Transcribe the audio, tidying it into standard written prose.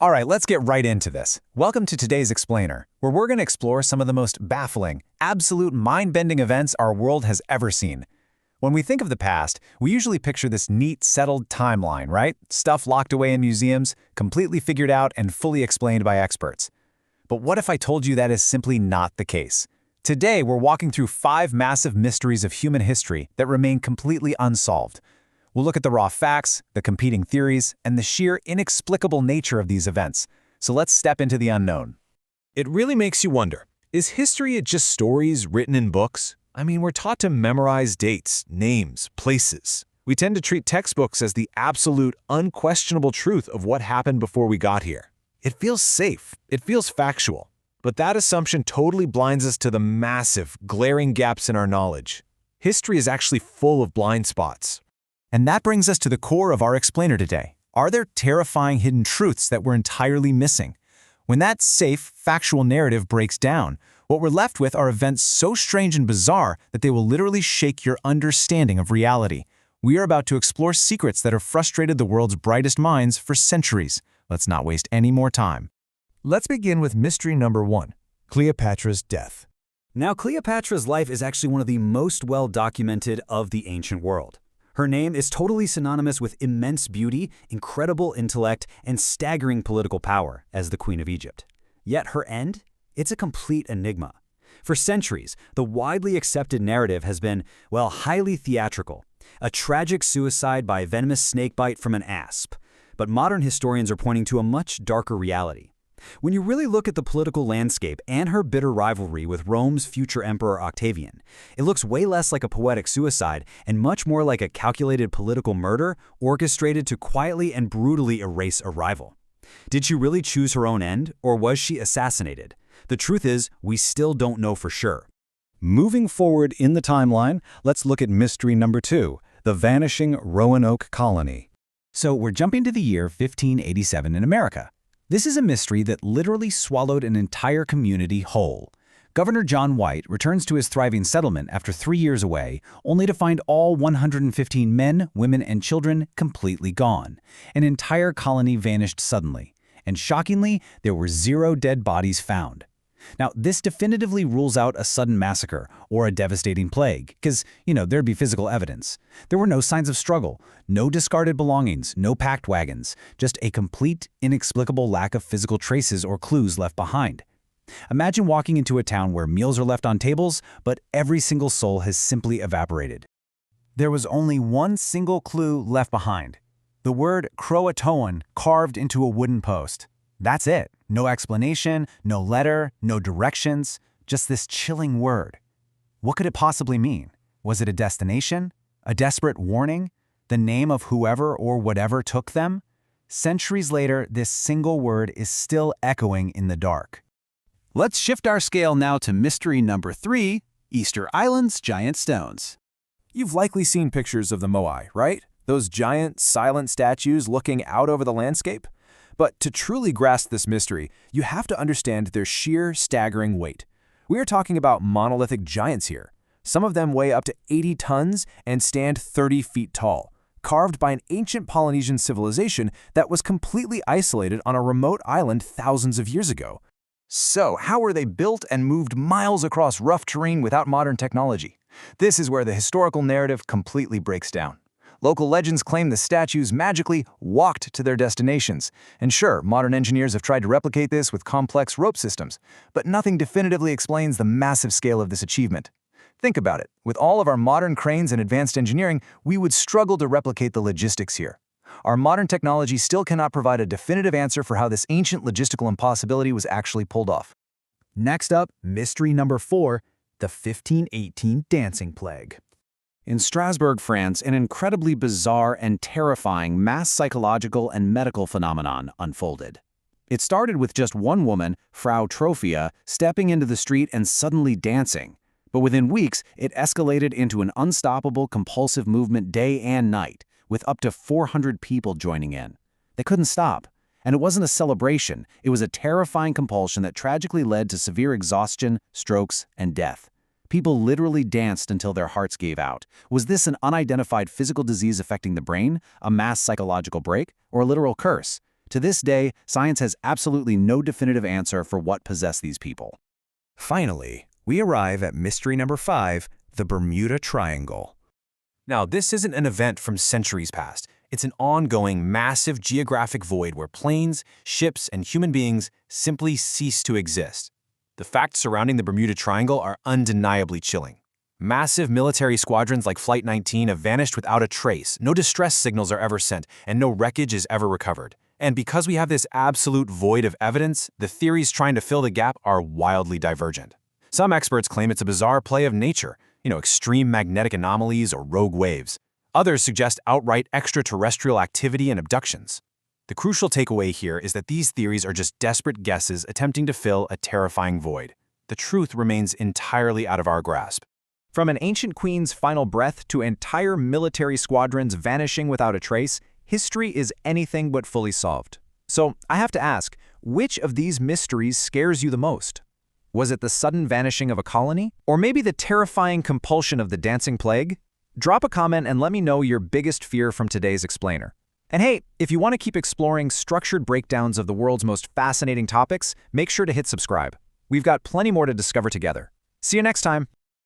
All right, let's get right into this. Welcome to today's Explainer, where we're going to explore some of the most baffling, absolute mind-bending events our world has ever seen. When we think of the past, we usually picture this neat, settled timeline, right? Stuff locked away in museums, completely figured out and fully explained by experts. But what if I told you that is simply not the case? Today, we're walking through 5 massive mysteries of human history that remain completely unsolved. We'll look at the raw facts, the competing theories, and the sheer inexplicable nature of these events. So let's step into the unknown. It really makes you wonder, is history just stories written in books? I mean, we're taught to memorize dates, names, places. We tend to treat textbooks as the absolute, unquestionable truth of what happened before we got here. It feels safe. It feels factual. But that assumption totally blinds us to the massive, glaring gaps in our knowledge. History is actually full of blind spots. And that brings us to the core of our explainer today. Are there terrifying hidden truths that we're entirely missing? When that safe, factual narrative breaks down, what we're left with are events so strange and bizarre that they will literally shake your understanding of reality. We are about to explore secrets that have frustrated the world's brightest minds for centuries. Let's not waste any more time. Let's begin with mystery number 1, Cleopatra's death. Now, Cleopatra's life is actually one of the most well-documented of the ancient world. Her name is totally synonymous with immense beauty, incredible intellect, and staggering political power as the Queen of Egypt. Yet her end? It's a complete enigma. For centuries, the widely accepted narrative has been, well, highly theatrical, a tragic suicide by venomous snakebite from an asp. But modern historians are pointing to a much darker reality. When you really look at the political landscape and her bitter rivalry with Rome's future emperor Octavian, it looks way less like a poetic suicide and much more like a calculated political murder orchestrated to quietly and brutally erase a rival. Did she really choose her own end, or was she assassinated? The truth is, we still don't know for sure. Moving forward in the timeline, let's look at mystery number 2, the vanishing Roanoke colony. So we're jumping to the year 1587 in America. This is a mystery that literally swallowed an entire community whole. Governor John White returns to his thriving settlement after 3 years away, only to find all 115 men, women, and children completely gone. An entire colony vanished suddenly. And shockingly, there were 0 dead bodies found. Now, this definitively rules out a sudden massacre or a devastating plague, because, there'd be physical evidence. There were no signs of struggle, no discarded belongings, no packed wagons, just a complete, inexplicable lack of physical traces or clues left behind. Imagine walking into a town where meals are left on tables, but every single soul has simply evaporated. There was only one single clue left behind. The word Croatoan carved into a wooden post. That's it. No explanation, no letter, no directions, just this chilling word. What could it possibly mean? Was it a destination? A desperate warning? The name of whoever or whatever took them? Centuries later, this single word is still echoing in the dark. Let's shift our scale now to mystery number 3, Easter Island's giant stones. You've likely seen pictures of the moai, right? Those giant, silent statues looking out over the landscape? But to truly grasp this mystery, you have to understand their sheer, staggering weight. We are talking about monolithic giants here. Some of them weigh up to 80 tons and stand 30 feet tall, carved by an ancient Polynesian civilization that was completely isolated on a remote island thousands of years ago. So, how were they built and moved miles across rough terrain without modern technology? This is where the historical narrative completely breaks down. Local legends claim the statues magically walked to their destinations. And sure, modern engineers have tried to replicate this with complex rope systems, but nothing definitively explains the massive scale of this achievement. Think about it. With all of our modern cranes and advanced engineering, we would struggle to replicate the logistics here. Our modern technology still cannot provide a definitive answer for how this ancient logistical impossibility was actually pulled off. Next up, mystery number 4, the 1518 dancing plague. In Strasbourg, France, an incredibly bizarre and terrifying mass psychological and medical phenomenon unfolded. It started with just one woman, Frau Trophia, stepping into the street and suddenly dancing. But within weeks, it escalated into an unstoppable, compulsive movement day and night, with up to 400 people joining in. They couldn't stop. And it wasn't a celebration, it was a terrifying compulsion that tragically led to severe exhaustion, strokes, and death. People literally danced until their hearts gave out. Was this an unidentified physical disease affecting the brain, a mass psychological break, or a literal curse? To this day, science has absolutely no definitive answer for what possessed these people. Finally, we arrive at mystery number 5, the Bermuda Triangle. Now, this isn't an event from centuries past. It's an ongoing, massive geographic void where planes, ships, and human beings simply cease to exist. The facts surrounding the Bermuda Triangle are undeniably chilling. Massive military squadrons like Flight 19 have vanished without a trace, no distress signals are ever sent, and no wreckage is ever recovered. And because we have this absolute void of evidence, the theories trying to fill the gap are wildly divergent. Some experts claim it's a bizarre play of nature, extreme magnetic anomalies or rogue waves. Others suggest outright extraterrestrial activity and abductions. The crucial takeaway here is that these theories are just desperate guesses attempting to fill a terrifying void. The truth remains entirely out of our grasp. From an ancient queen's final breath to entire military squadrons vanishing without a trace, history is anything but fully solved. So, I have to ask, which of these mysteries scares you the most? Was it the sudden vanishing of a colony? Or maybe the terrifying compulsion of the dancing plague? Drop a comment and let me know your biggest fear from today's explainer. And hey, if you want to keep exploring structured breakdowns of the world's most fascinating topics, make sure to hit subscribe. We've got plenty more to discover together. See you next time.